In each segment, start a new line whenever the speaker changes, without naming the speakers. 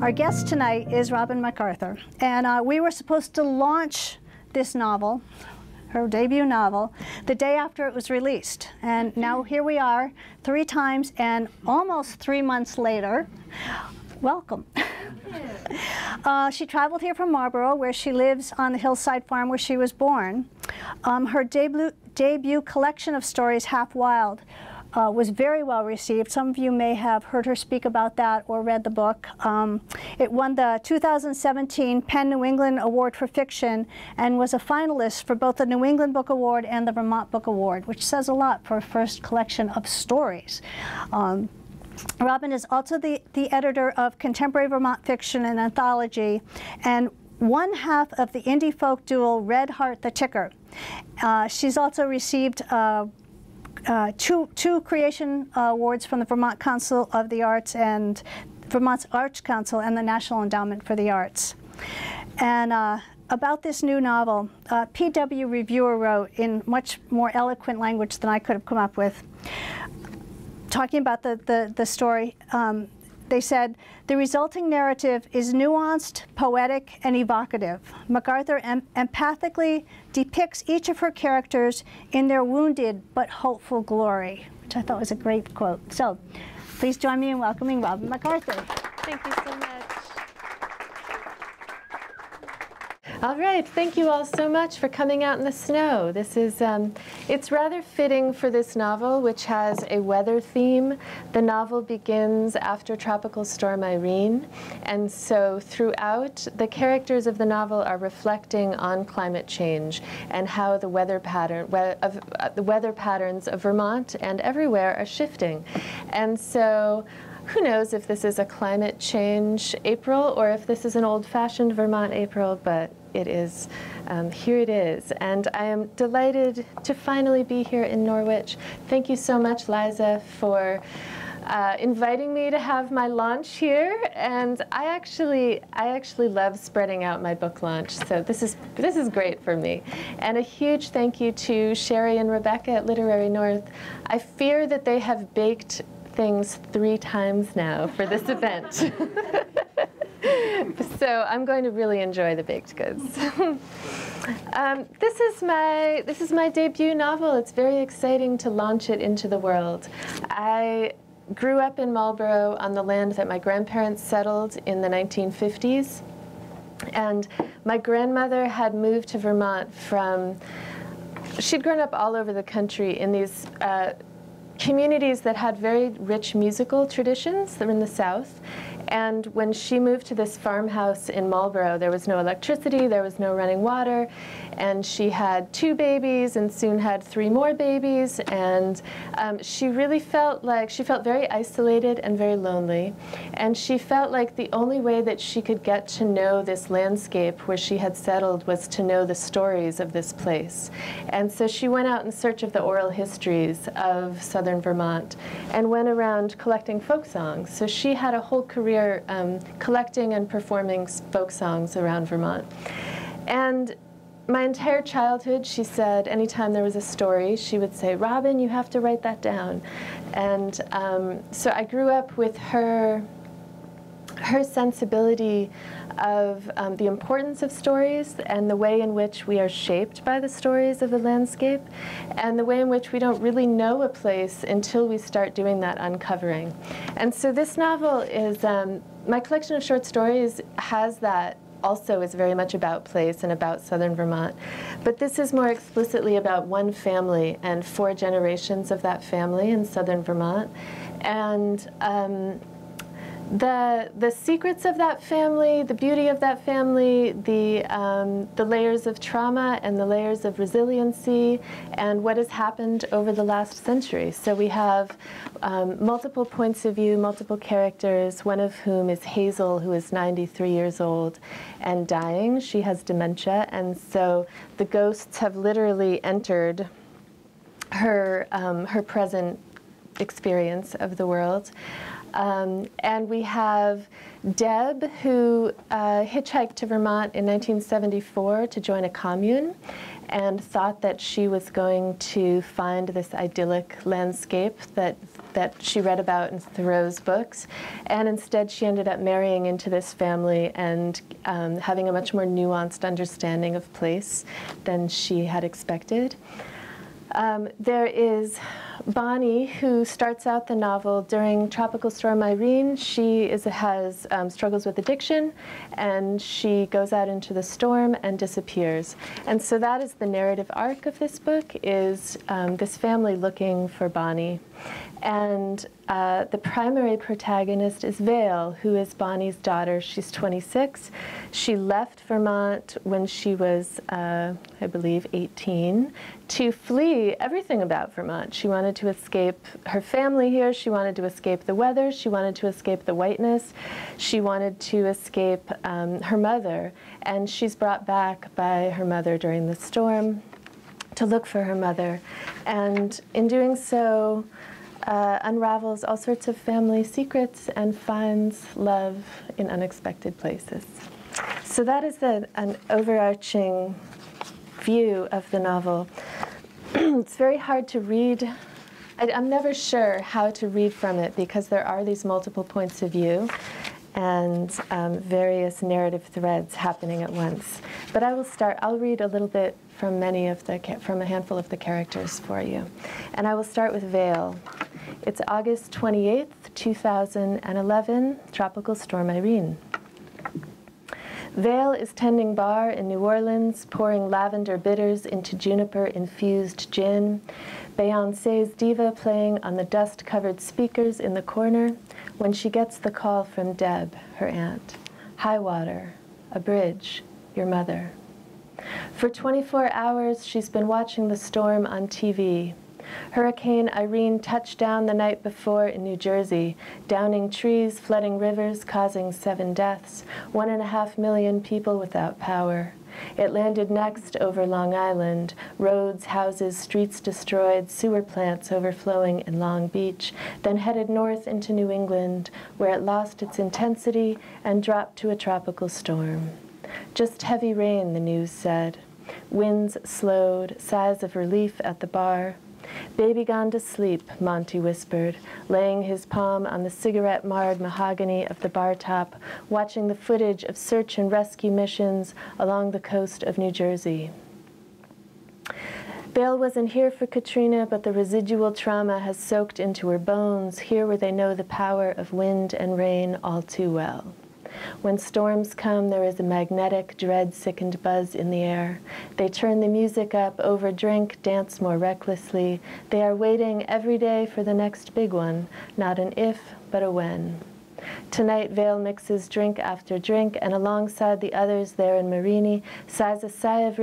Our guest tonight is Robin MacArthur, and we were supposed to launch this novel, her debut novel, the day after it was released. And now here we are, 3 times and almost 3 months later. Welcome. She traveled here from Marlborough, where she lives on the hillside farm where she was born. Her debut collection of stories, Half Wild, was very well received. Some of you may have heard her speak about that or read the book. It won the 2017 PEN New England Award for Fiction and was a finalist for both the New England Book Award and the Vermont Book Award, which says a lot for a first collection of stories. Robin is also the editor of Contemporary Vermont Fiction and Anthology, and one half of the indie folk duo Red Heart the Ticker. She's also received two creation awards from the Vermont Council of the Arts and Vermont's Arts Council and the National Endowment for the Arts. And about this new novel, PW Reviewer wrote in much more eloquent language than I could have come up with, talking about the story. They said, "The resulting narrative is nuanced, poetic, and evocative. MacArthur empathically depicts each of her characters in their wounded but hopeful glory," which I thought was a great quote. So please join me in welcoming Robin MacArthur.
Thank you so much. All right, thank you all so much for coming out in the snow. This is, it's rather fitting for this novel, which has a weather theme. The novel begins after Tropical Storm Irene, and so throughout, the characters of the novel are reflecting on climate change and how the weather patterns of Vermont and everywhere are shifting. And so, who knows if this is a climate change April or if this is an old-fashioned Vermont April, but it is. Here it is. And I am delighted to finally be here in Norwich. Thank you so much, Liza, for inviting me to have my launch here. And I actually love spreading out my book launch, so this is great for me. And a huge thank you to Sherry and Rebecca at Literary North. I fear that they have baked things 3 times now for this event. So I'm going to really enjoy the baked goods. This is my debut novel. It's very exciting to launch it into the world. I grew up in Marlborough on the land that my grandparents settled in the 1950s. And my grandmother had moved to Vermont from, she'd grown up all over the country in these communities that had very rich musical traditions. They're in the South. And when she moved to this farmhouse in Marlborough, there was no electricity, there was no running water, and she had 2 babies and soon had 3 more babies, and she really felt very isolated and very lonely. And she felt like the only way that she could get to know this landscape where she had settled was to know the stories of this place. And so she went out in search of the oral histories of southern Vermont and went around collecting folk songs. So she had a whole career collecting and performing folk songs around Vermont. And my entire childhood, she said, anytime there was a story, she would say, "Robin, you have to write that down." And so I grew up with her sensibility of the importance of stories and the way in which we are shaped by the stories of the landscape and the way in which we don't really know a place until we start doing that uncovering. And so this novel is, my collection of short stories has that also, is very much about place and about southern Vermont. But this is more explicitly about one family and 4 generations of that family in southern Vermont. And the secrets of that family, the beauty of that family, the layers of trauma and the layers of resiliency, and what has happened over the last century. So we have multiple points of view, multiple characters, one of whom is Hazel, who is 93 years old and dying. She has dementia, and so the ghosts have literally entered her present experience of the world. And we have Deb, who hitchhiked to Vermont in 1974 to join a commune. and thought that she was going to find this idyllic landscape that she read about in Thoreau's books. And instead, she ended up marrying into this family and having a much more nuanced understanding of place than she had expected. There is Bonnie, who starts out the novel during Tropical Storm Irene. She has struggles with addiction, and she goes out into the storm and disappears. And so that is the narrative arc of this book, is this family looking for Bonnie. And the primary protagonist is Vale, who is Bonnie's daughter. She's 26. She left Vermont when she was, I believe, 18, to flee everything about Vermont. She wanted to escape her family here. She wanted to escape the weather. She wanted to escape the whiteness. She wanted to escape her mother. And she's brought back by her mother during the storm to look for her mother. And in doing so, unravels all sorts of family secrets and finds love in unexpected places. So that is an overarching view of the novel. It's very hard to read. I'm never sure how to read from it because there are these multiple points of view and various narrative threads happening at once. But I'll read a little bit from from a handful of the characters for you. And I will start with Vale. It's August 28th, 2011, Tropical Storm Irene. Vale is tending bar in New Orleans, pouring lavender bitters into juniper-infused gin. Beyoncé's diva playing on the dust-covered speakers in the corner when she gets the call from Deb, her aunt. High water, a bridge, your mother. For 24 hours, she's been watching the storm on TV. Hurricane Irene touched down the night before in New Jersey, downing trees, flooding rivers, causing 7 deaths, 1.5 million people without power. It landed next over Long Island, roads, houses, streets destroyed, sewer plants overflowing in Long Beach, then headed north into New England, where it lost its intensity and dropped to a tropical storm. Just heavy rain, the news said. Winds slowed, sighs of relief at the bar. Baby gone to sleep, Monty whispered, laying his palm on the cigarette-marred mahogany of the bar top, watching the footage of search and rescue missions along the coast of New Jersey. Vale wasn't here for Katrina, but the residual trauma has soaked into her bones, here where they know the power of wind and rain all too well. When storms come, there is a magnetic, dread-sickened buzz in the air. They turn the music up, overdrink, dance more recklessly. They are waiting every day for the next big one, not an if, but a when. Tonight, Vale mixes drink after drink, and alongside the others there in Marini, breathes a sigh of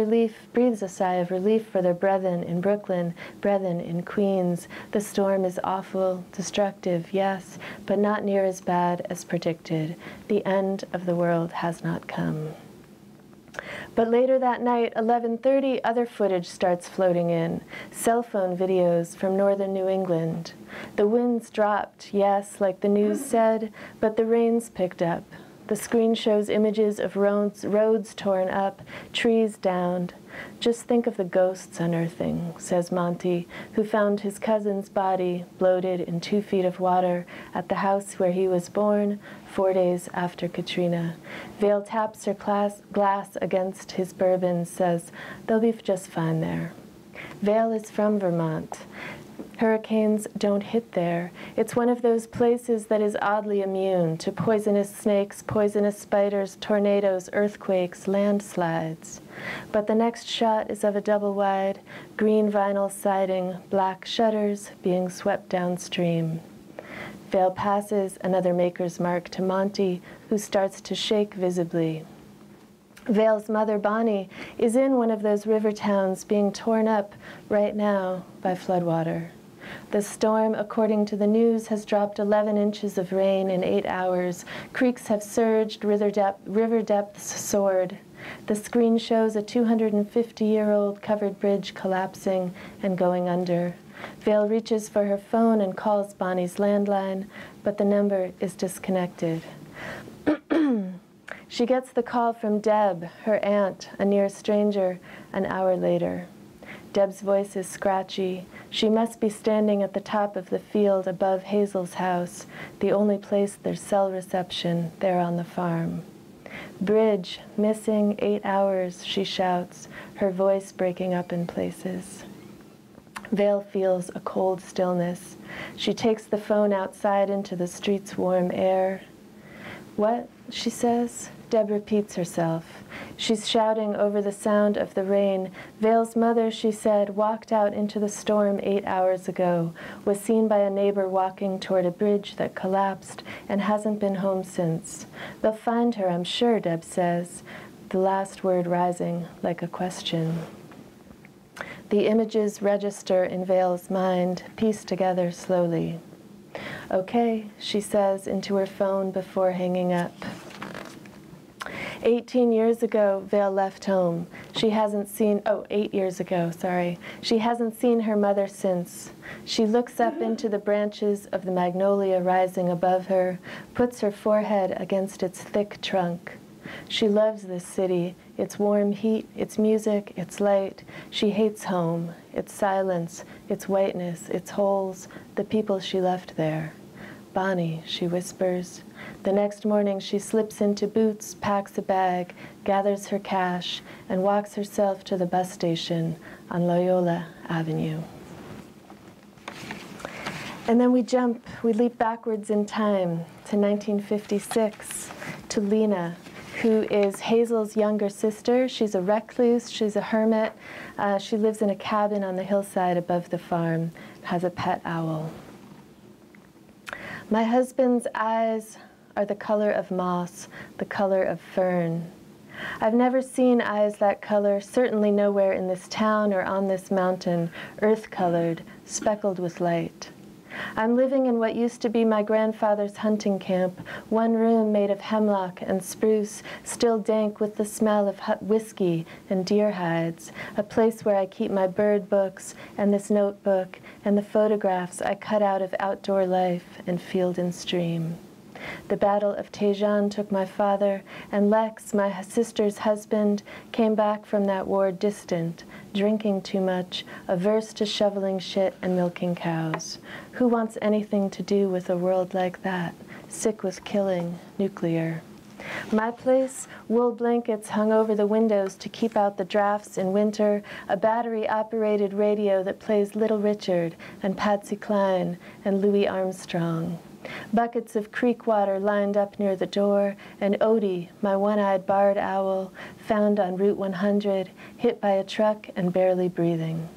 relief for their brethren in Brooklyn, brethren in Queens. The storm is awful, destructive, yes, but not near as bad as predicted. The end of the world has not come. But later that night, 11:30, other footage starts floating in. Cell phone videos from northern New England. The winds dropped, yes, like the news said, but the rains picked up. The screen shows images of roads torn up, trees downed. Just think of the ghosts unearthing, says Monty, who found his cousin's body bloated in 2 feet of water at the house where he was born 4 days after Katrina. Vale taps her glass against his bourbon, says, they'll be just fine there. Vale is from Vermont. Hurricanes don't hit there. It's one of those places that is oddly immune to poisonous snakes, poisonous spiders, tornadoes, earthquakes, landslides. But the next shot is of a double-wide, green vinyl siding, black shutters being swept downstream. Vale passes another maker's mark to Monty, who starts to shake visibly. Vale's mother, Bonnie, is in one of those river towns being torn up right now by floodwater. The storm, according to the news, has dropped 11 inches of rain in 8 hours. Creeks have surged, river depths soared. The screen shows a 250-year-old covered bridge collapsing and going under. Vale reaches for her phone and calls Bonnie's landline, but the number is disconnected. She gets the call from Deb, her aunt, a near stranger, an hour later. Deb's voice is scratchy. She must be standing at the top of the field above Hazel's house, the only place there's cell reception there on the farm. Bridge, missing 8 hours, she shouts, her voice breaking up in places. Vale feels a cold stillness. She takes the phone outside into the street's warm air. What? She says. Deb repeats herself. She's shouting over the sound of the rain. Vale's mother, she said, walked out into the storm 8 hours ago, was seen by a neighbor walking toward a bridge that collapsed and hasn't been home since. They'll find her, I'm sure, Deb says, the last word rising like a question. The images register in Vale's mind, pieced together slowly. Okay, she says into her phone before hanging up. 18 years ago, Vale left home. She hasn't seen, 8 years ago, sorry. She hasn't seen her mother since. She looks up into the branches of the magnolia rising above her, puts her forehead against its thick trunk. She loves this city, its warm heat, its music, its light. She hates home, its silence, its whiteness, its holes, the people she left there. Bonnie, she whispers. The next morning she slips into boots, packs a bag, gathers her cash, and walks herself to the bus station on Loyola Avenue. And then we leap backwards in time to 1956, to Lena, who is Hazel's younger sister. She's a recluse, she's a hermit. She lives in a cabin on the hillside above the farm, has a pet owl. My husband's eyes are the color of moss, the color of fern. I've never seen eyes that color, certainly nowhere in this town or on this mountain, earth-colored, speckled with light. I'm living in what used to be my grandfather's hunting camp, one room made of hemlock and spruce, still dank with the smell of whiskey and deer hides, a place where I keep my bird books and this notebook and the photographs I cut out of outdoor life and field and stream. The Battle of Tejan took my father, and Lex, my sister's husband, came back from that war distant, drinking too much, averse to shoveling shit and milking cows. Who wants anything to do with a world like that, sick with killing, nuclear? My place, wool blankets hung over the windows to keep out the drafts in winter, a battery-operated radio that plays Little Richard and Patsy Cline and Louis Armstrong. Buckets of creek water lined up near the door, and Odie, my one-eyed barred owl, found on Route 100, hit by a truck and barely breathing.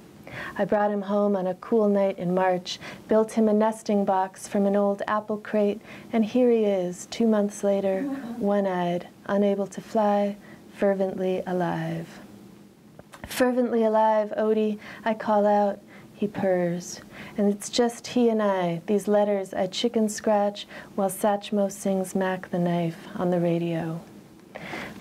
I brought him home on a cool night in March, built him a nesting box from an old apple crate, and here he is, 2 months later, one-eyed, unable to fly, fervently alive. Fervently alive, Odie, I call out. He purrs, and it's just he and I, these letters I chicken scratch while Satchmo sings Mac the Knife on the radio.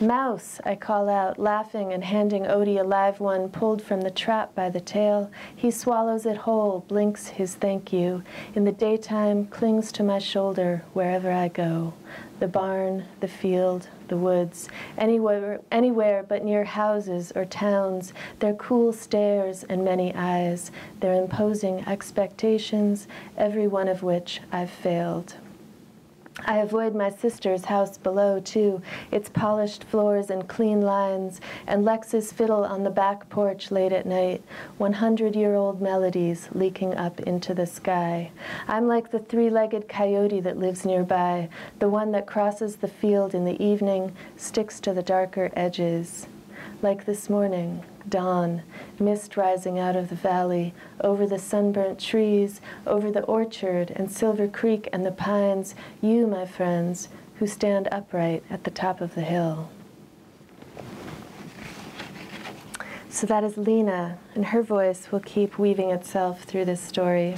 Mouse, I call out, laughing and handing Odie a live one pulled from the trap by the tail. He swallows it whole, blinks his thank you. In the daytime, clings to my shoulder wherever I go. The barn, the field, the woods, anywhere but near houses or towns, their cool stares and many eyes, their imposing expectations, every one of which I've failed. I avoid my sister's house below, too, its polished floors and clean lines, and Lex's fiddle on the back porch late at night, 100-year-old melodies leaking up into the sky. I'm like the three-legged coyote that lives nearby, the one that crosses the field in the evening, sticks to the darker edges. Like this morning, dawn, mist rising out of the valley, over the sunburnt trees, over the orchard and Silver Creek and the pines, you, my friends, who stand upright at the top of the hill. So that is Lena, and her voice will keep weaving itself through this story.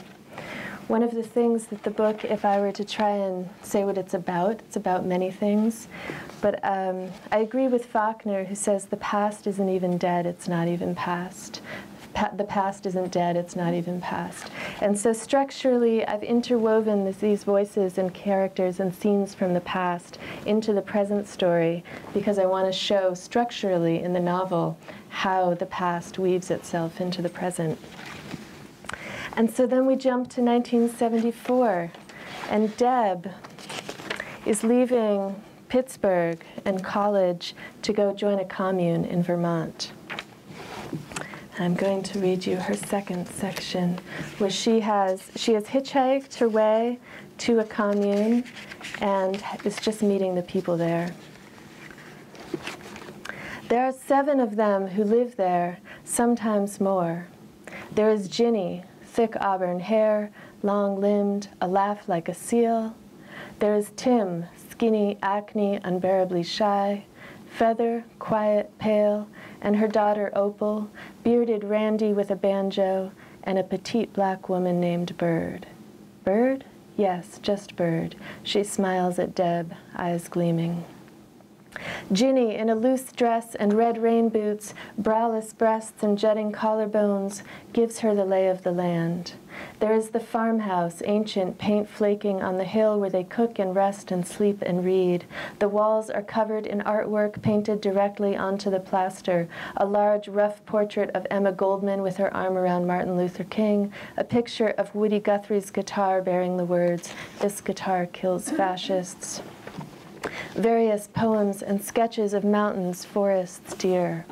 One of the things that the book, if I were to try and say what it's about many things. But I agree with Faulkner, who says the past isn't even dead, it's not even past. the past isn't dead, it's not even past. And so structurally, I've interwoven these voices and characters and scenes from the past into the present story because I want to show structurally in the novel how the past weaves itself into the present. And so then we jump to 1974, and Deb is leaving Pittsburgh and college to go join a commune in Vermont. I'm going to read you her second section, where she has hitchhiked her way to a commune and is just meeting the people there. There are 7 of them who live there, sometimes more. There is Ginny, thick auburn hair, long-limbed, a laugh like a seal. There is Tim, skinny, acne, unbearably shy, Feather, quiet, pale, and her daughter Opal, bearded Randy with a banjo, and a petite black woman named Bird. Bird? Yes, just Bird. She smiles at Deb, eyes gleaming. Ginny, in a loose dress and red rain boots, braless breasts and jutting collarbones, gives her the lay of the land. There is the farmhouse, ancient, paint flaking on the hill where they cook and rest and sleep and read. The walls are covered in artwork painted directly onto the plaster, a large, rough portrait of Emma Goldman with her arm around Martin Luther King, a picture of Woody Guthrie's guitar bearing the words, "This guitar kills fascists." Various poems and sketches of mountains, forests, deer.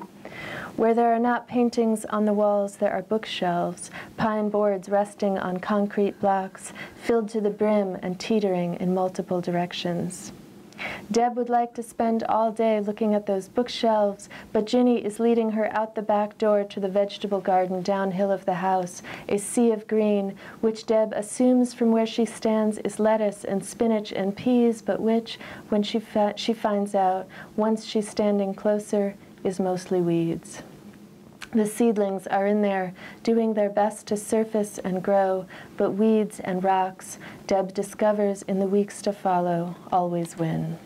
Where there are not paintings on the walls, there are bookshelves, pine boards resting on concrete blocks, filled to the brim and teetering in multiple directions. Deb would like to spend all day looking at those bookshelves, but Ginny is leading her out the back door to the vegetable garden downhill of the house, a sea of green, which Deb assumes from where she stands is lettuce and spinach and peas, but which, when she finds out, once she's standing closer, is mostly weeds. The seedlings are in there, doing their best to surface and grow, but weeds and rocks, Deb discovers in the weeks to follow, always win.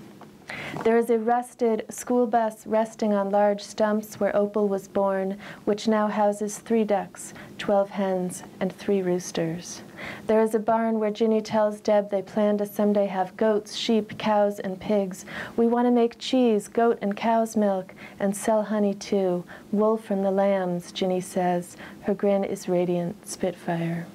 There is a rusted school bus resting on large stumps where Opal was born, which now houses 3 ducks, 12 hens, and 3 roosters. There is a barn where Ginny tells Deb they plan to someday have goats, sheep, cows, and pigs. We want to make cheese, goat and cow's milk, and sell honey too. Wool from the lambs, Ginny says. Her grin is radiant, Spitfire.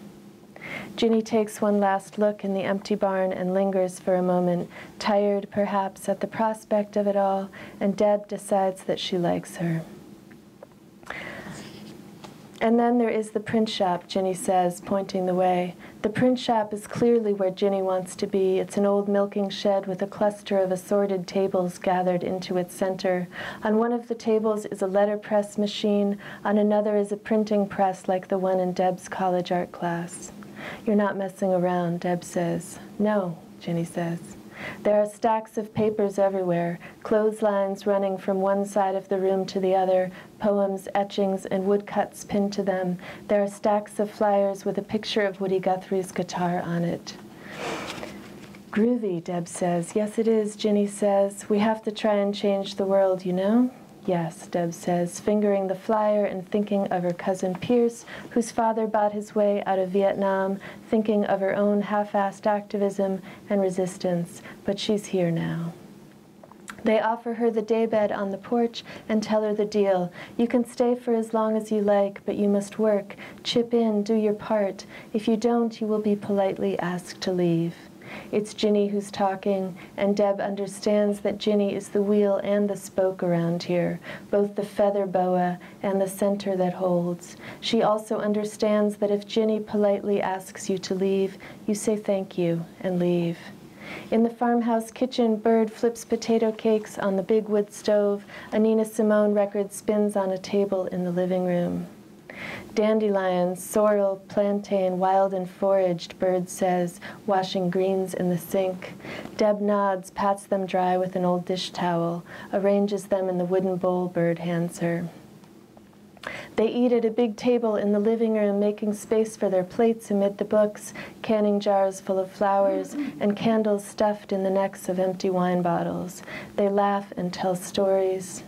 Ginny takes one last look in the empty barn and lingers for a moment, tired perhaps at the prospect of it all, and Deb decides that she likes her. And then there is the print shop, Ginny says, pointing the way. The print shop is clearly where Ginny wants to be. It's an old milking shed with a cluster of assorted tables gathered into its center. On one of the tables is a letterpress machine. On another is a printing press like the one in Deb's college art class. You're not messing around, Deb says. No, Ginny says. There are stacks of papers everywhere, clotheslines running from one side of the room to the other, poems, etchings, and woodcuts pinned to them. There are stacks of flyers with a picture of Woody Guthrie's guitar on it. Groovy, Deb says. Yes, it is, Ginny says. We have to try and change the world, you know? Yes, Deb says, fingering the flyer and thinking of her cousin Pierce, whose father bought his way out of Vietnam, thinking of her own half-assed activism and resistance, but she's here now. They offer her the daybed on the porch and tell her the deal. You can stay for as long as you like, but you must work, chip in, do your part. If you don't, you will be politely asked to leave. It's Ginny who's talking, and Deb understands that Ginny is the wheel and the spoke around here, both the feather boa and the center that holds. She also understands that if Ginny politely asks you to leave, you say thank you and leave. In the farmhouse kitchen, Bird flips potato cakes on the big wood stove. A Nina Simone record spins on a table in the living room. Dandelions, sorrel, plantain, wild and foraged, Bird says, washing greens in the sink. Deb nods, pats them dry with an old dish towel, arranges them in the wooden bowl Bird hands her. They eat at a big table in the living room, making space for their plates amid the books, canning jars full of flowers, and candles stuffed in the necks of empty wine bottles. They laugh and tell stories.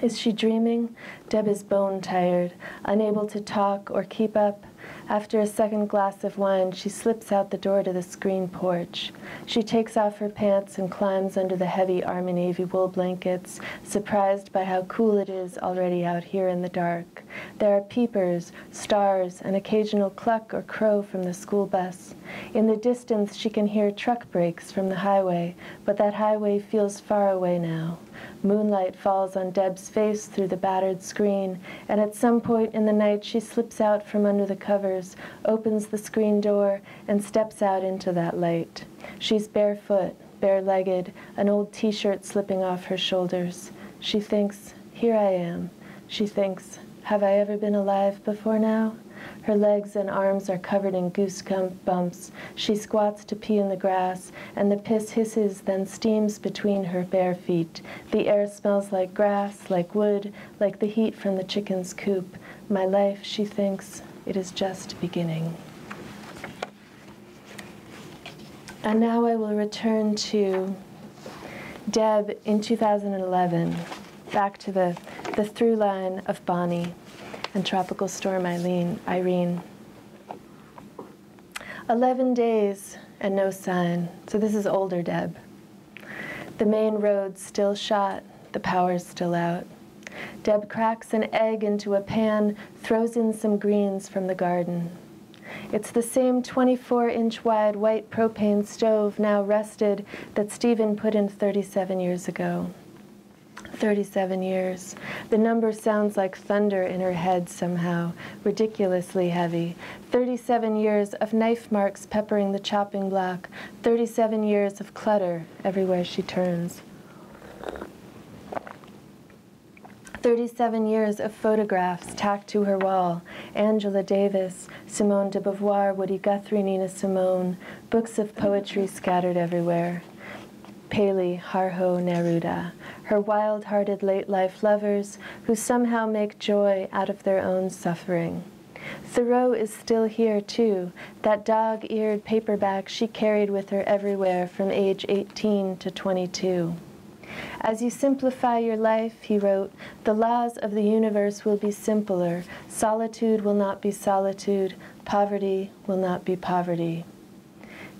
Is she dreaming? Deb is bone-tired, unable to talk or keep up. After a second glass of wine, she slips out the door to the screen porch. She takes off her pants and climbs under the heavy Army Navy wool blankets, surprised by how cool it is already out here in the dark. There are peepers, stars, an occasional cluck or crow from the school bus. In the distance, she can hear truck brakes from the highway, but that highway feels far away now. Moonlight falls on Deb's face through the battered screen, and at some point in the night she slips out from under the covers, opens the screen door, and steps out into that light. She's barefoot, bare-legged, an old t-shirt slipping off her shoulders. She thinks, here I am. She thinks, have I ever been alive before now? Her legs and arms are covered in goose bumps. She squats to pee in the grass, and the piss hisses, then steams between her bare feet. The air smells like grass, like wood, like the heat from the chicken's coop. My life, she thinks, it is just beginning. And now I will return to Deb in 2011, back to the through line of Bonnie and Tropical Storm Irene. 11 days and no sign. So this is older Deb. The main road still shot, the power's still out. Deb cracks an egg into a pan, throws in some greens from the garden. It's the same 24-inch wide white propane stove, now rusted, that Stephen put in 37 years ago. 37 years. The number sounds like thunder in her head somehow, ridiculously heavy. 37 years of knife marks peppering the chopping block. 37 years of clutter everywhere she turns. 37 years of photographs tacked to her wall. Angela Davis, Simone de Beauvoir, Woody Guthrie, Nina Simone, books of poetry scattered everywhere. Paley, Harho, Neruda, her wild-hearted late-life lovers who somehow make joy out of their own suffering. Thoreau is still here, too, that dog-eared paperback she carried with her everywhere from age 18 to 22. As you simplify your life, he wrote, the laws of the universe will be simpler. Solitude will not be solitude. Poverty will not be poverty.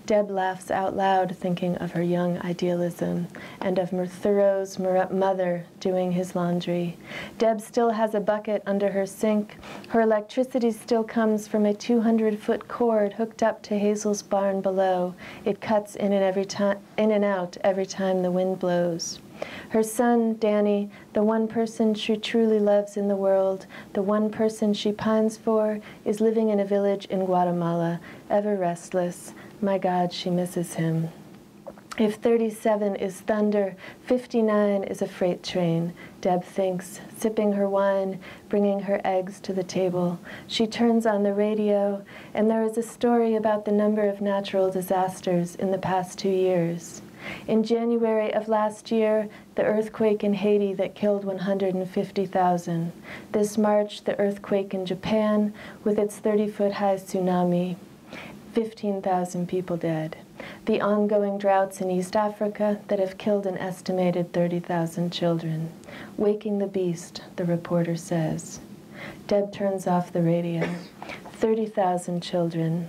Deb laughs out loud, thinking of her young idealism and of Thoreau's mother doing his laundry. Deb still has a bucket under her sink. Her electricity still comes from a 200-foot cord hooked up to Hazel's barn below. It cuts in and out every time the wind blows. Her son, Danny, the one person she truly loves in the world, the one person she pines for, is living in a village in Guatemala, ever restless. My God, she misses him. If 37 is thunder, 59 is a freight train, Deb thinks, sipping her wine, bringing her eggs to the table. She turns on the radio, and there is a story about the number of natural disasters in the past 2 years. In January of last year, the earthquake in Haiti that killed 150,000. This March, the earthquake in Japan with its 30-foot-high tsunami. 15,000 people dead. The ongoing droughts in East Africa that have killed an estimated 30,000 children. Waking the beast, the reporter says. Deb turns off the radio. 30,000 children.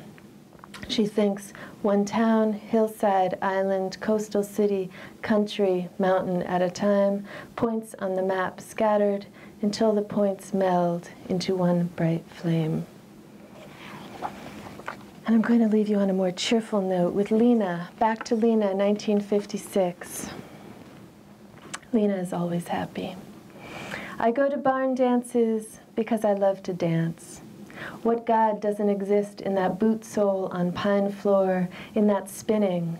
She thinks one town, hillside, island, coastal city, country, mountain at a time, points on the map scattered until the points meld into one bright flame. And I'm going to leave you on a more cheerful note with Lena. Back to Lena, 1956. Lena is always happy. I go to barn dances because I love to dance. What God doesn't exist in that boot sole on pine floor, in that spinning?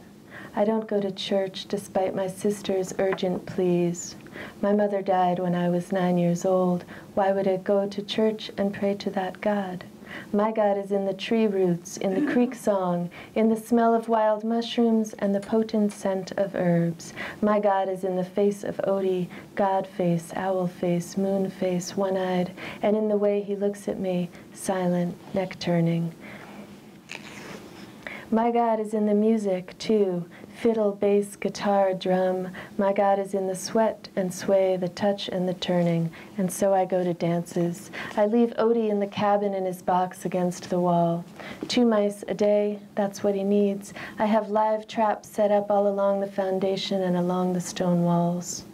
I don't go to church despite my sister's urgent pleas. My mother died when I was 9 years old. Why would I go to church and pray to that God? My God is in the tree roots, in the creek song, in the smell of wild mushrooms and the potent scent of herbs. My God is in the face of Odie, God face, owl face, moon face, one-eyed, and in the way he looks at me, silent, neck-turning. My God is in the music, too, Fiddle, bass, guitar, drum, my God is in the sweat and sway, the touch and the turning, and so I go to dances. I leave Odie in the cabin in his box against the wall. 2 mice a day, that's what he needs. I have live traps set up all along the foundation and along the stone walls.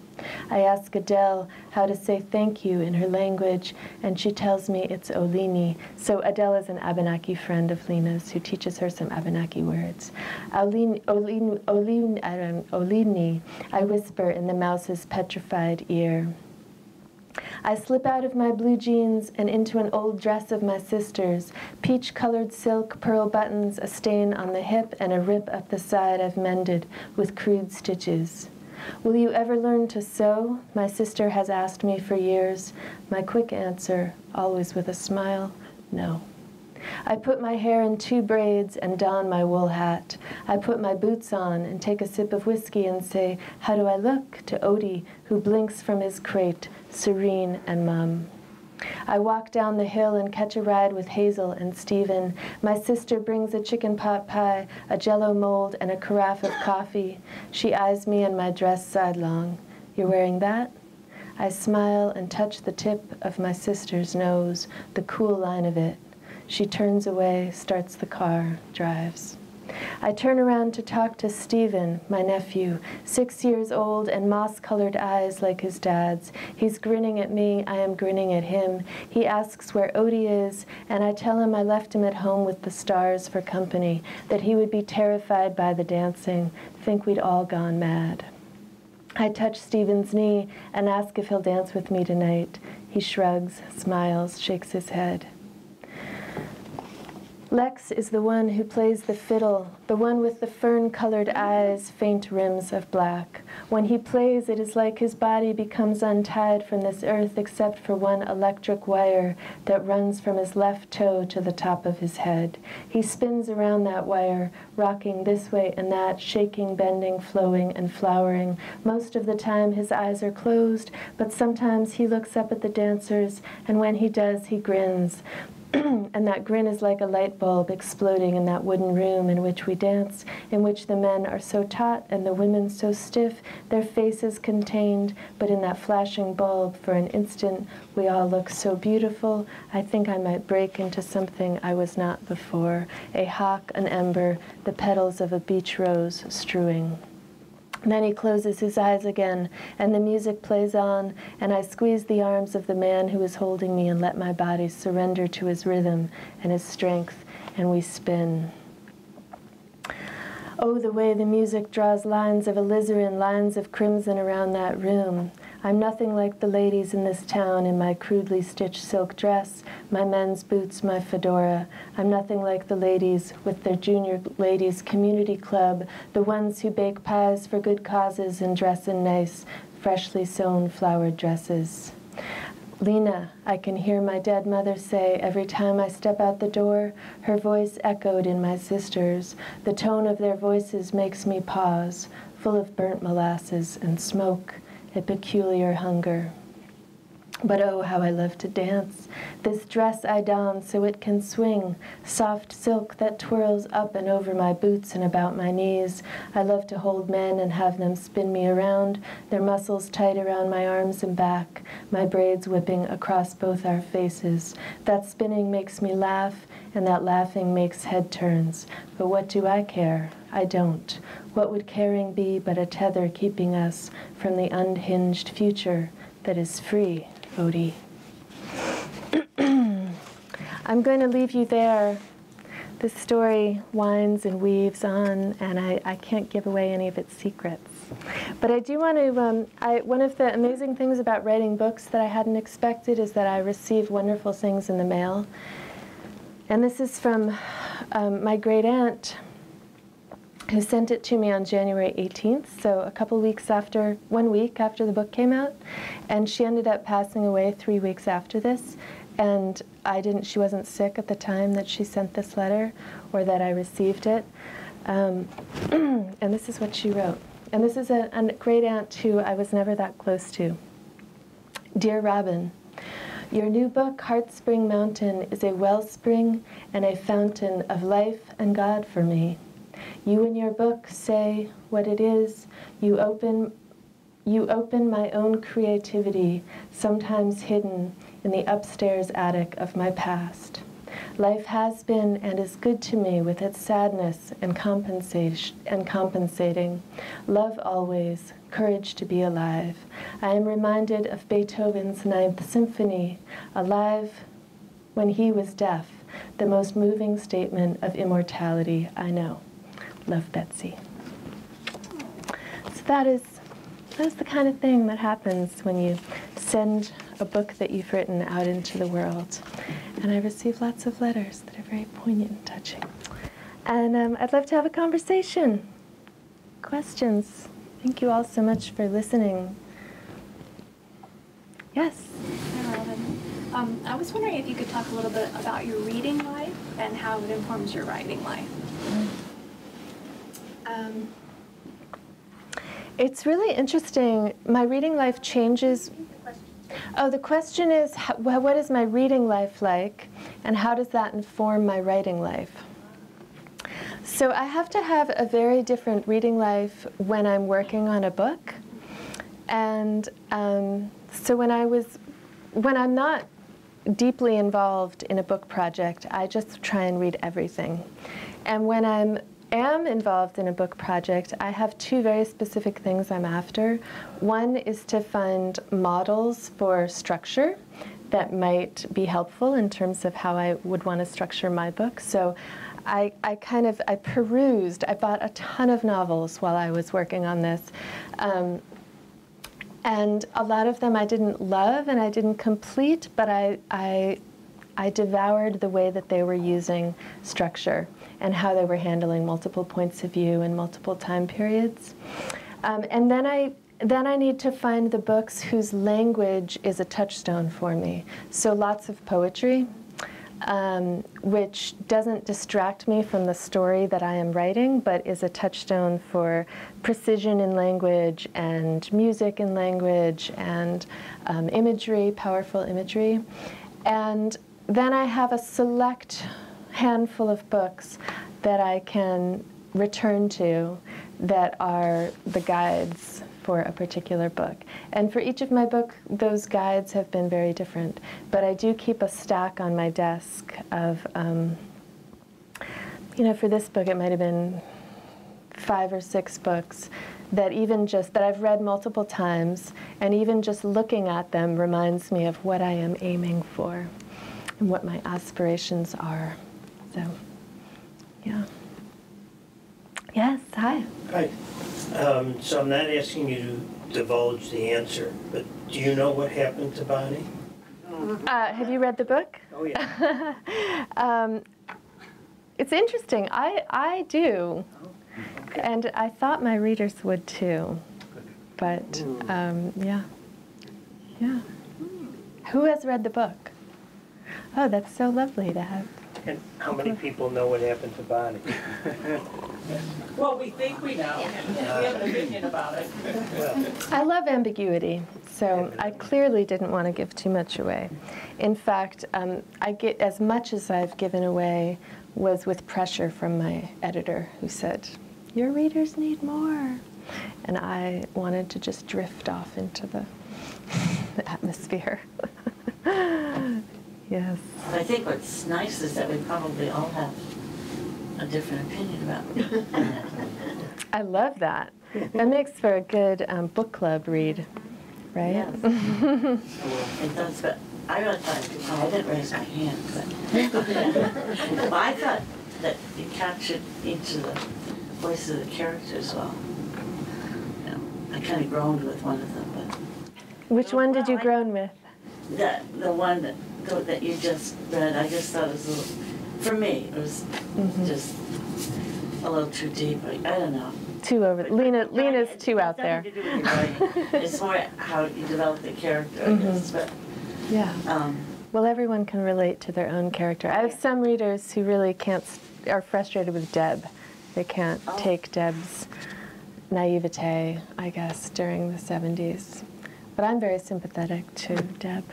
I ask Adele how to say thank you in her language, and she tells me it's Olini. So Adele is an Abenaki friend of Lena's who teaches her some Abenaki words. Olini, I whisper in the mouse's petrified ear. I slip out of my blue jeans and into an old dress of my sister's, peach-colored silk, pearl buttons, a stain on the hip, and a rip up the side I've mended with crude stitches. Will you ever learn to sew? My sister has asked me for years. My quick answer, always with a smile, no. I put my hair in 2 braids and don my wool hat. I put my boots on and take a sip of whiskey and say, how do I look? To Odie, who blinks from his crate, serene and mum. I walk down the hill and catch a ride with Hazel and Stephen. My sister brings a chicken pot pie, a jello mold, and a carafe of coffee. She eyes me and my dress sidelong. You're wearing that? I smile and touch the tip of my sister's nose, the cool line of it. She turns away, starts the car, drives. I turn around to talk to Stephen, my nephew, 6 years old and moss-colored eyes like his dad's. He's grinning at me, I am grinning at him. He asks where Odie is, and I tell him I left him at home with the stars for company, that he would be terrified by the dancing, think we'd all gone mad. I touch Stephen's knee and ask if he'll dance with me tonight. He shrugs, smiles, shakes his head. Lex is the one who plays the fiddle, the one with the fern-colored eyes, faint rims of black. When he plays, it is like his body becomes untied from this earth except for one electric wire that runs from his left toe to the top of his head. He spins around that wire, rocking this way and that, shaking, bending, flowing, and flowering. Most of the time his eyes are closed, but sometimes he looks up at the dancers, and when he does, he grins. And that grin is like a light bulb exploding in that wooden room in which we dance, in which the men are so taut and the women so stiff, their faces contained, but in that flashing bulb, for an instant, we all look so beautiful. I think I might break into something I was not before, a hawk, an ember, the petals of a beach rose strewing. Then he closes his eyes again, and the music plays on, and I squeeze the arms of the man who is holding me and let my body surrender to his rhythm and his strength, and we spin. Oh, the way the music draws lines of alizarin, lines of crimson around that room. I'm nothing like the ladies in this town in my crudely stitched silk dress, my men's boots, my fedora. I'm nothing like the ladies with their junior ladies' community club, the ones who bake pies for good causes and dress in nice, freshly sewn flowered dresses. Lena, I can hear my dead mother say every time I step out the door, her voice echoed in my sister's. The tone of their voices makes me pause, full of burnt molasses and smoke, a peculiar hunger. But oh, how I love to dance. This dress I don so it can swing, soft silk that twirls up and over my boots and about my knees. I love to hold men and have them spin me around, their muscles tight around my arms and back, my braids whipping across both our faces. That spinning makes me laugh, and that laughing makes head turns. But what do I care? I don't. What would caring be but a tether keeping us from the unhinged future that is free, Odie? I'm going to leave you there. This story winds and weaves on, and I can't give away any of its secrets. But I do want to, one of the amazing things about writing books that I hadn't expected is that I receive wonderful things in the mail. And this is from my great aunt, who sent it to me on January 18th, so a couple weeks after, 1 week after the book came out. And she ended up passing away 3 weeks after this. And she wasn't sick at the time that she sent this letter or that I received it. And this is what she wrote. And this is a great aunt who I was never that close to. Dear Robin, your new book, Heart Spring Mountain, is a wellspring and a fountain of life and God for me. You in your book say what it is. You open my own creativity, sometimes hidden in the upstairs attic of my past. Life has been and is good to me with its sadness and compensating. Love always, courage to be alive. I am reminded of Beethoven's Ninth Symphony, alive when he was deaf, the most moving statement of immortality I know. Love, Betsy. So that is the kind of thing that happens when you send a book that you've written out into the world. And I receive lots of letters that are very poignant and touching. And I'd love to have a conversation. Questions? Thank you all so much for listening. Yes?
Hi, Robin. I was wondering if you could talk a little bit about your reading life and how it informs your writing life.
It's really interesting. My reading life changes. Oh, the question is, what is my reading life like, and how does that inform my writing life? So I have to have a very different reading life when I'm working on a book. And so when I'm not deeply involved in a book project, I just try and read everything. And when I am involved in a book project, I have two very specific things I'm after. One is to find models for structure that might be helpful in terms of how I would want to structure my book. So I perused, I bought a ton of novels while I was working on this. And a lot of them I didn't love and I didn't complete, but I devoured the way that they were using structure and how they were handling multiple points of view and multiple time periods. And then I need to find the books whose language is a touchstone for me. So lots of poetry, which doesn't distract me from the story that I am writing, but is a touchstone for precision in language and music in language and imagery, powerful imagery. And then I have a select handful of books that I can return to that are the guides for a particular book. And for each of my books, those guides have been very different. But I do keep a stack on my desk of, for this book, it might have been 5 or 6 books that that I've read multiple times, and even just looking at them reminds me of what I am aiming for and what my aspirations are. So, yeah. Yes, hi.
Hi. So I'm not asking you to divulge the answer, but do you know what happened to Bonnie?
Have you read the book?
Oh, yeah.
It's interesting. I do.
Okay.
And I thought my readers would too. But, yeah. Yeah. Who has read the book? Oh, that's so lovely to have.
And how many people know what happened to Bonnie?
Well, we think we know. We have an opinion about it.
Well,
I love ambiguity, so I clearly didn't want to give too much away. In fact, I get as much as I've given away was with pressure from my editor, who said, "Your readers need more," and I wanted to just drift off into the atmosphere. Yes.
I think what's nice is that we probably all have a different opinion about it.
I love that. That makes for a good book club read, right?
Yes. It does, but I really thought, I didn't raise my hand, but I thought that you captured each of the voices of the characters well. You know, I kind of groaned with one of them, but...
Which one did you groan with?
The one that you just read, I just thought it was a little, for me, it was just a little too deep. I don't know.
Too over. Lena's too out there.
It's nothing to do with your writing. It's more how you develop the character, I guess. But,
yeah. Well, everyone can relate to their own character. I have some readers who really are frustrated with Deb. They can't take Deb's naivete, I guess, during the 70s. But I'm very sympathetic to Deb.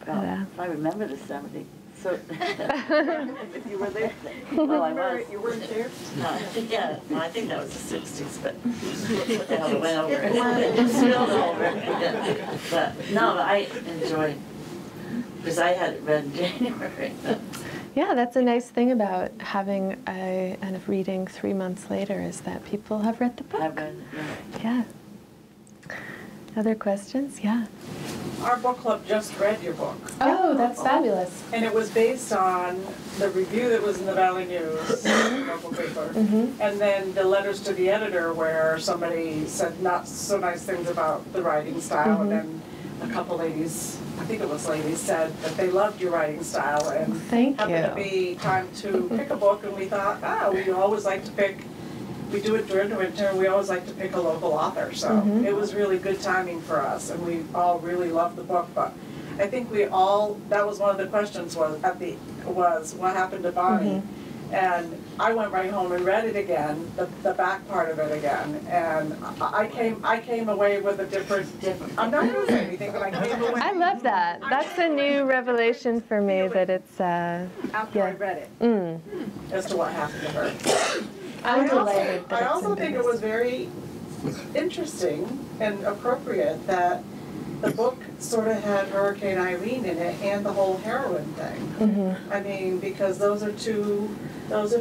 well, if I remember the 70s, So, if you were there, well, I was.
You weren't there?
No, I think, yeah, well, I think that was the 60s, but what the hell, it went over. It spilled over. Yeah. But no, I enjoyed, because I had it read in January.
Yeah, that's a nice thing about having a kind of reading 3 months later is that people have read the book.
I read it, yeah.
Yeah. Other questions? Yeah.
Our book club just read your book.
Oh, that's fabulous.
And it was based on the review that was in the Valley News, local paper, and then the letters to the editor where somebody said not so nice things about the writing style, and then a couple ladies, I think it was ladies, said that they loved your writing style, and
Thank
happened to
you.
be time to pick a book, and we thought, we always like to pick. We do it during the winter, and we always like to pick a local author, so it was really good timing for us, and we all really loved the book, but I think we all, that was one of the questions was what happened to Bonnie? And I went right home and read it again, the back part of it again, and I came away with a different, I'm not going to say anything, but I came away.
I love that. That's a new revelation for me that it's,
After I read it, as to what happened to her.
I'm delighted that
I
it's
also
into
think it
this.
was very interesting and appropriate that the book sort of had Hurricane Irene in it and the whole heroin thing. I mean, because those have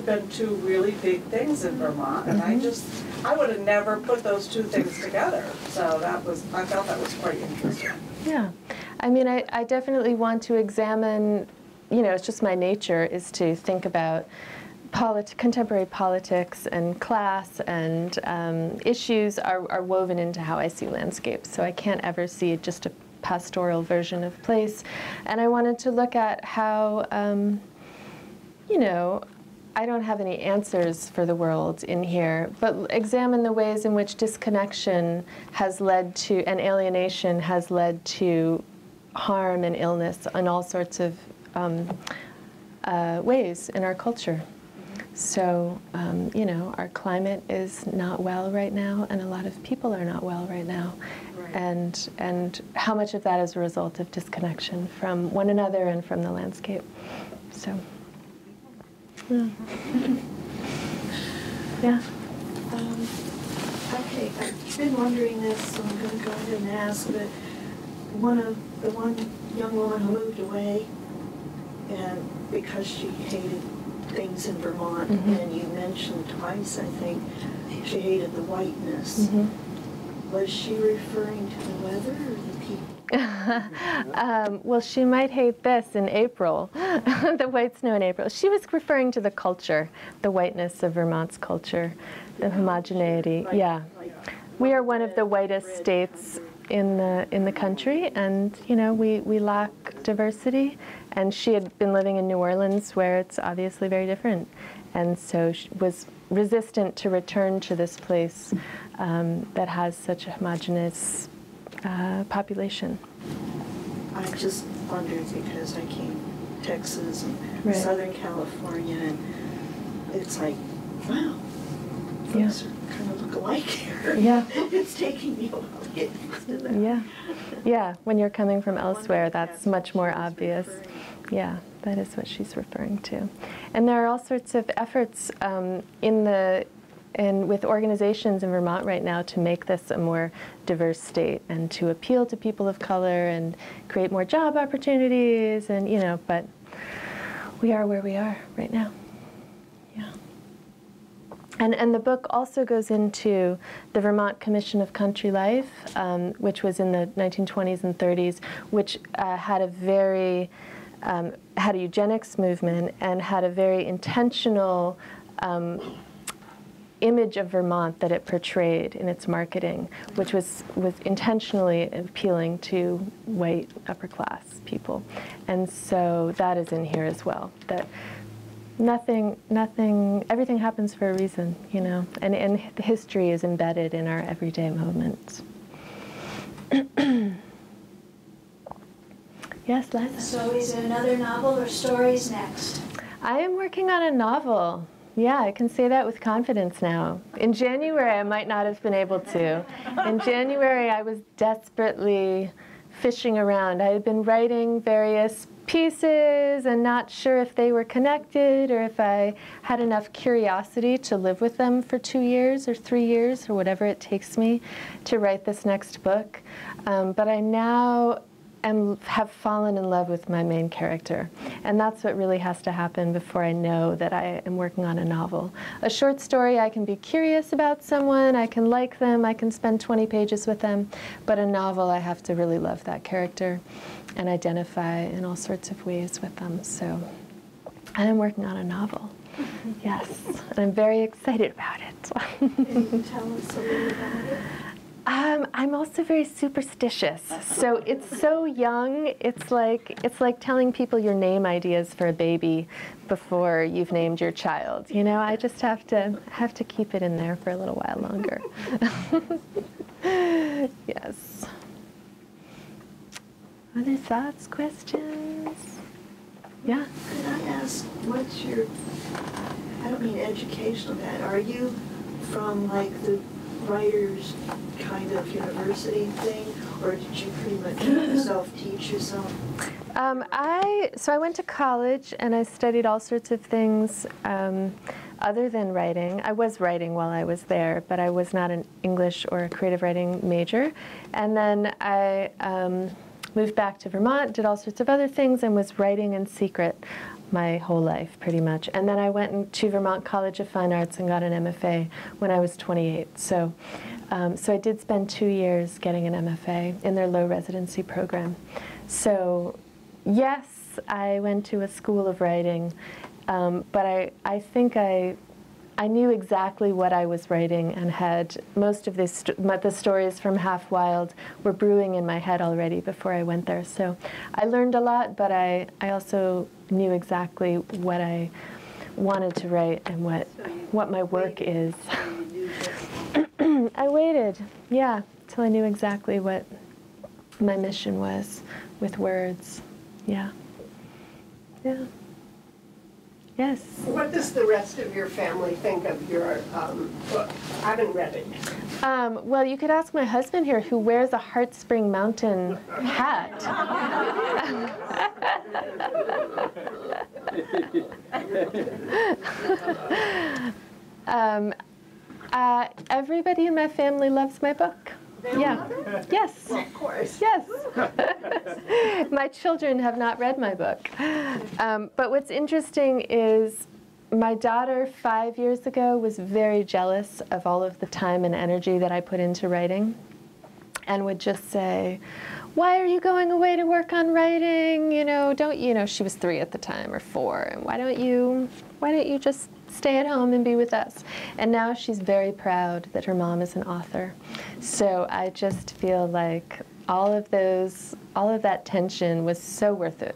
been two really big things in Vermont, and I would have never put those two things together. So I felt that was quite interesting.
Yeah. I mean, I definitely want to examine, it's just my nature is to think about contemporary politics and class and issues are woven into how I see landscapes. So I can't ever see just a pastoral version of place. And I wanted to look at how, I don't have any answers for the world in here, but examine the ways in which disconnection has led to, and alienation has led to harm and illness in all sorts of ways in our culture. So, our climate is not well right now, and a lot of people are not well right now. Right. And how much of that is a result of disconnection from one another and from the landscape. So, yeah. Yeah.
Okay, I've been wondering this, so I'm going to go ahead and ask, but the one young woman who moved away, and because she hated things in Vermont, and you mentioned twice, I think, she hated the whiteness. Was she referring to the weather or the people?
Well, she might hate this in April, the white snow in April. She was referring to the culture, the whiteness of Vermont's culture, the homogeneity. Yeah. We are one of the whitest states in the country, and we lack diversity. And she had been living in New Orleans, where it's obviously very different, and so she was resistant to return to this place that has such a homogeneous population.
I just wondered because I came from Texas and Southern California, and it's like, wow, folks kind of look alike here.
Yeah.
It's taking me a while to get used to that.
Yeah. Yeah, when you're coming from elsewhere, that's much more obvious. Yeah, that is what she's referring to. And there are all sorts of efforts with organizations in Vermont right now to make this a more diverse state and to appeal to people of color and create more job opportunities, and but we are where we are right now. Yeah. And the book also goes into the Vermont Commission of Country Life, which was in the 1920s and 30s, which had a eugenics movement and had a very intentional image of Vermont that it portrayed in its marketing, which was intentionally appealing to white upper class people. And so that is in here as well. That everything happens for a reason, and the history is embedded in our everyday moments. Yes, Les?
So is it another novel or stories next?
I am working on a novel. Yeah, I can say that with confidence now. In January, I might not have been able to. In January, I was desperately fishing around. I had been writing various pieces and not sure if they were connected or if I had enough curiosity to live with them for 2 years or 3 years or whatever it takes me to write this next book. But I now have fallen in love with my main character. And that's what really has to happen before I know that I am working on a novel. A short story, I can be curious about someone, I can like them, I can spend 20 pages with them. But a novel, I have to really love that character and identify in all sorts of ways with them. So I am working on a novel. Yes, and I'm very excited about it.
Can you tell us a little about it?
I'm also very superstitious. So it's so young. It's like telling people your name ideas for a baby before you've named your child. You know, I just have to keep it in there for a little while longer. Yes. Other thoughts, questions? Yeah.
Could I ask, what's your, I don't mean educational bad, are you from like the writers kind of university thing, or did you pretty much self-teach yourself?
So I went to college and I studied all sorts of things other than writing. I was writing while I was there, but I was not an English or a creative writing major. And then I moved back to Vermont, did all sorts of other things, and was writing in secret my whole life, pretty much. And then I went to Vermont College of Fine Arts and got an MFA when I was 28. So I did spend 2 years getting an MFA in their low residency program. So yes, I went to a school of writing, but I think I knew exactly what I was writing and had most of the stories from Half Wild were brewing in my head already before I went there. So I learned a lot, but I also knew exactly what I wanted to write and what my work is. I waited, yeah, till I knew exactly what my mission was with words. Yeah. Yeah. Yes.
What does the rest of your family think of your book? I haven't read it.
Well, you could ask my husband here, who wears a Heart Spring Mountain hat. Everybody in my family loves my book. Yeah. Yes.
Well, of course.
Yes. My children have not read my book. But what's interesting is my daughter 5 years ago was very jealous of all of the time and energy that I put into writing, and would just say, "Why are you going away to work on writing? You know, don't you know?" She was 3 at the time, or 4, and why don't you just stay at home and be with us? And now she's very proud that her mom is an author. So I just feel like all of that tension was so worth it.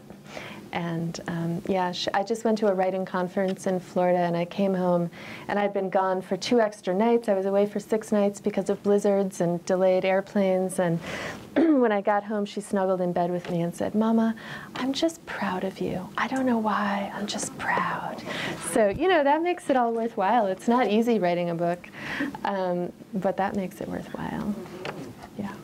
And yeah, I just went to a writing conference in Florida, and I came home, and I'd been gone for 2 extra nights. I was away for 6 nights because of blizzards and delayed airplanes. And when I got home, she snuggled in bed with me and said, "Mama, I'm just proud of you. I don't know why, I'm just proud." So, you know, that makes it all worthwhile. It's not easy writing a book, but that makes it worthwhile. Yeah.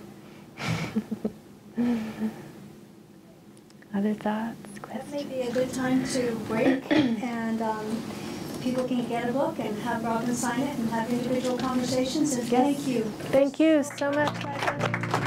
Other thoughts?
That may be a good time to break, and people can get a book and have Robin sign it and have individual conversations. And thank you.
Thank you so much, Liza.